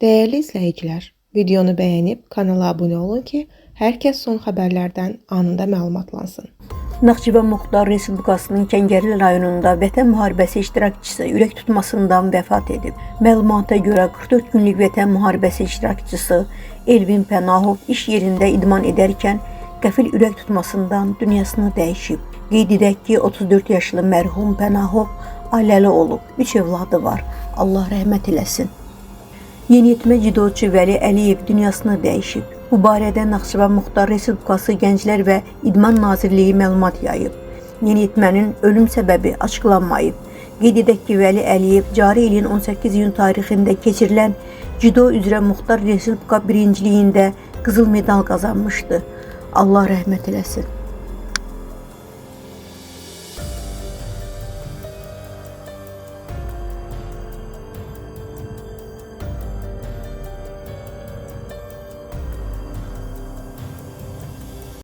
Değerli izləyicilər, videonu bəyənib kanala abunə olun ki, hər kəs son xəbərlərdən anında məlumatlansın. Naxçıvan Muxtar Respublikasının Kəngərli rayonunda Vətən müharibəsi iştirakçısı ürək tutmasından vəfat edib. Məlumata görə 44 günlük Vətən müharibəsi iştirakçısı Elvin Pənahov iş yerində idman edərkən qəfil ürək tutmasından dünyasını dəyişib. Qeyd edək ki, 34 yaşlı mərhum Pənahov ailəli olub, 3 övladı var. Allah rəhmət eləsin. Yeniyetmə cidoçu Vəli Əliyev dünyasını dəyişib. Bu barədə Naxçıvan Muxtar Respublikası Gənclər və İdman Nazirliyi məlumat yayıb. Yeniyetmənin ölüm səbəbi açıqlanmayıb. Qeyd edək ki, Vəli Əliyev cari ilin 18 iyun tarixində keçirilən cido üzrə Muxtar Respublika birinciliyində qızıl medal qazanmışdı. Allah rəhmət eləsin.